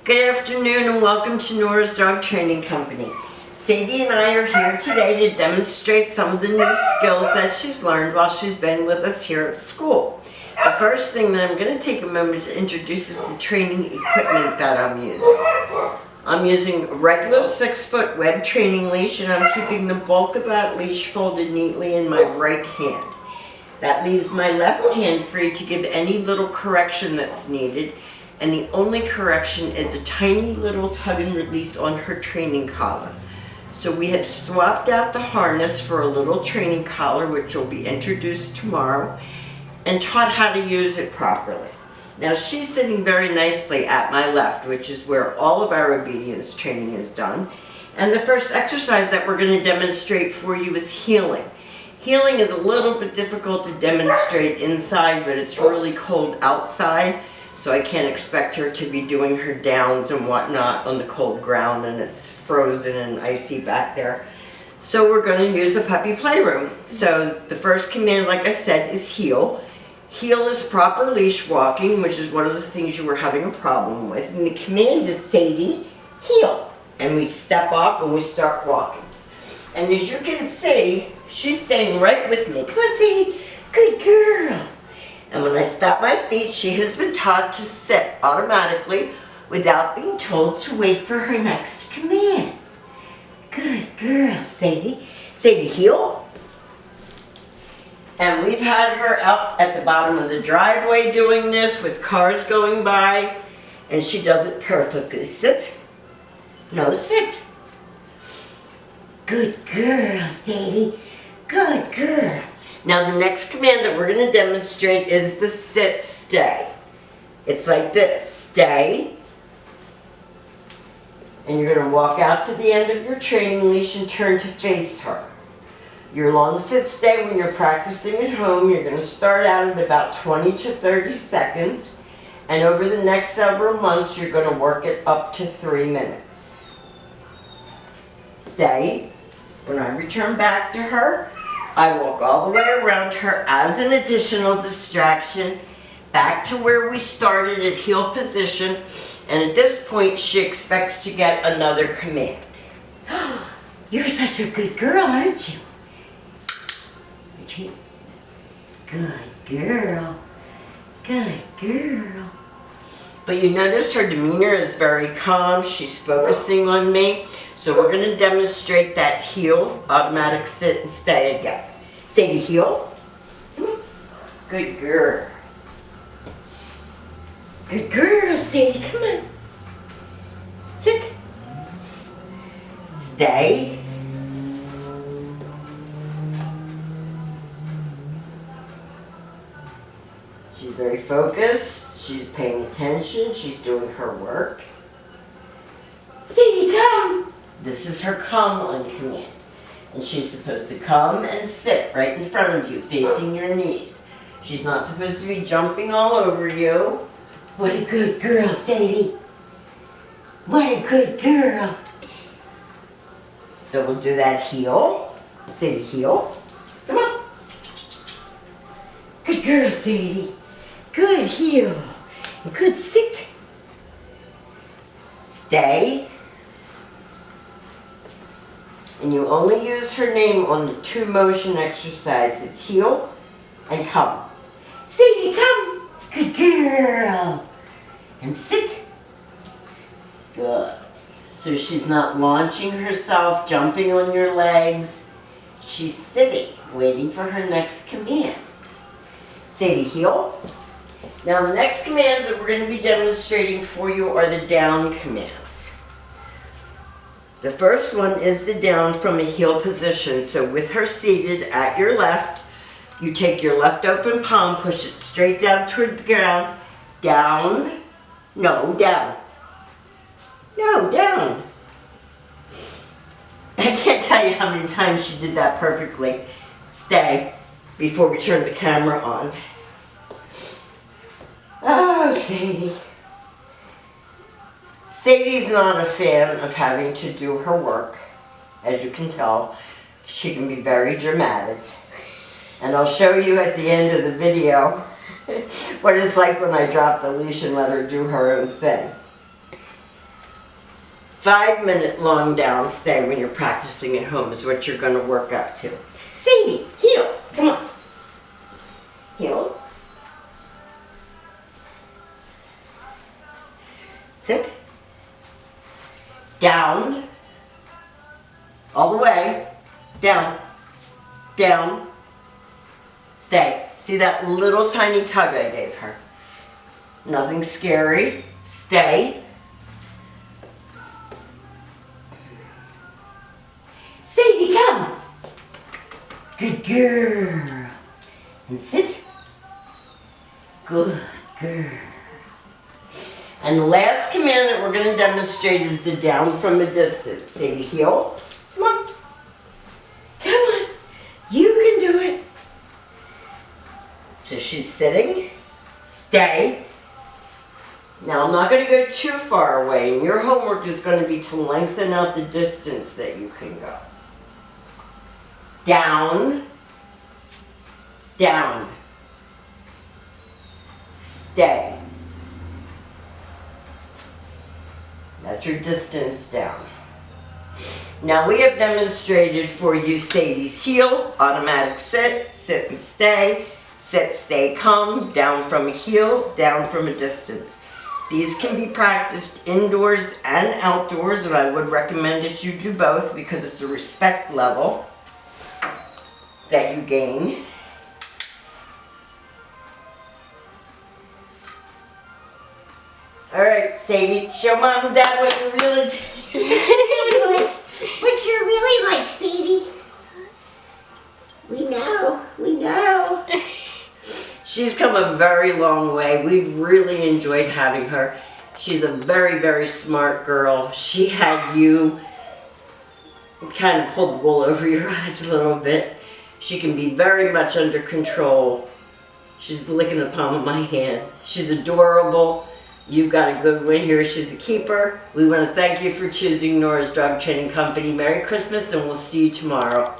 Good afternoon and welcome to Nora's Dog Training Company. Sadie and I are here today to demonstrate some of the new skills that she's learned while she's been with us here at school. The first thing that I'm going to take a moment to introduce is the training equipment that I'm using. I'm using a regular 6-foot web training leash, and I'm keeping the bulk of that leash folded neatly in my right hand. That leaves my left hand free to give any little correction that's needed. And the only correction is a tiny little tug and release on her training collar. So we have swapped out the harness for a little training collar, which will be introduced tomorrow, and taught how to use it properly. Now she's sitting very nicely at my left, which is where all of our obedience training is done. And the first exercise that we're going to demonstrate for you is heeling. Heeling is a little bit difficult to demonstrate inside, but it's really cold outside. So I can't expect her to be doing her downs and whatnot on the cold ground, and it's frozen and icy back there. So we're going to use the puppy playroom. So the first command, like I said, is heel. Heel is proper leash walking, which is one of the things you were having a problem with. And the command is Sadie, heel. And we step off and we start walking. And as you can see, she's staying right with me. Come on, Sadie. Good girl. And when I stop my feet, she has been taught to sit automatically without being told to wait for her next command. Good girl, Sadie. Sadie, heel. And we've had her out at the bottom of the driveway doing this with cars going by, and she does it perfectly. Sit. No, sit. Good girl, Sadie. Good girl. Now the next command that we're going to demonstrate is the sit stay. It's like this, stay, and you're going to walk out to the end of your training leash and turn to face her. Your long sit stay when you're practicing at home, you're going to start out at about 20 to 30 seconds, and over the next several months you're going to work it up to 3 minutes. Stay. When I return back to her, I walk all the way around her as an additional distraction back to where we started at heel position, and at this point she expects to get another command. You're such a good girl, aren't you? Good girl. Good girl. But you notice her demeanor is very calm. She's focusing on me. So we're going to demonstrate that heel, automatic sit and stay again. Sadie, heel. Good girl. Good girl, Sadie. Come on. Sit. Stay. She's very focused. She's paying attention. She's doing her work. Sadie, come. This is her come on command. And she's supposed to come and sit right in front of you, facing your knees. She's not supposed to be jumping all over you. What a good girl, Sadie. What a good girl. So we'll do that heel. Sadie, heel. Come on. Good girl, Sadie. Good heel. Good sit. Stay. And you only use her name on the 2 motion exercises, heel and come. Sadie, come. Good girl. And sit. Good. So she's not launching herself, jumping on your legs. She's sitting, waiting for her next command. Sadie, heel. Now the next commands that we're going to be demonstrating for you are the down commands. The first one is the down from a heel position. So with her seated at your left, you take your left open palm, push it straight down toward the ground. Down. No, down. No, down. I can't tell you how many times she did that perfectly. Stay before we turn the camera on. Oh, Sadie. Sadie's not a fan of having to do her work. As you can tell, she can be very dramatic. And I'll show you at the end of the video what it's like when I drop the leash and let her do her own thing. 5-minute long down stay when you're practicing at home is what you're going to work up to. Sadie, heel. Come on. Heel. Sit. Down. All the way. Down. Down. Stay. See that little tiny tug I gave her? Nothing scary. Stay. Sadie, come. Good girl. And sit. Good girl. And the last command that we're going to demonstrate is the down from a distance. Sadie, heel. Come on. Come on. You can do it. So she's sitting. Stay. Now I'm not going to go too far away, and your homework is going to be to lengthen out the distance that you can go. Down. Down. Stay. That's your distance down. Now we have demonstrated for you Sadie's heel, automatic sit, sit and stay, sit, stay, come, down from a heel, down from a distance. These can be practiced indoors and outdoors, and I would recommend that you do both because it's a respect level that you gain. All right, Sadie, show Mom and Dad what you're really doing. What you're really like, Sadie. We know, we know. She's come a very long way. We've really enjoyed having her. She's a very, very smart girl. She had you kind of pull the wool over your eyes a little bit. She can be very much under control. She's licking the palm of my hand. She's adorable. You've got a good one here. She's a keeper. We want to thank you for choosing Nora's Dog Training Company. Merry Christmas, and we'll see you tomorrow.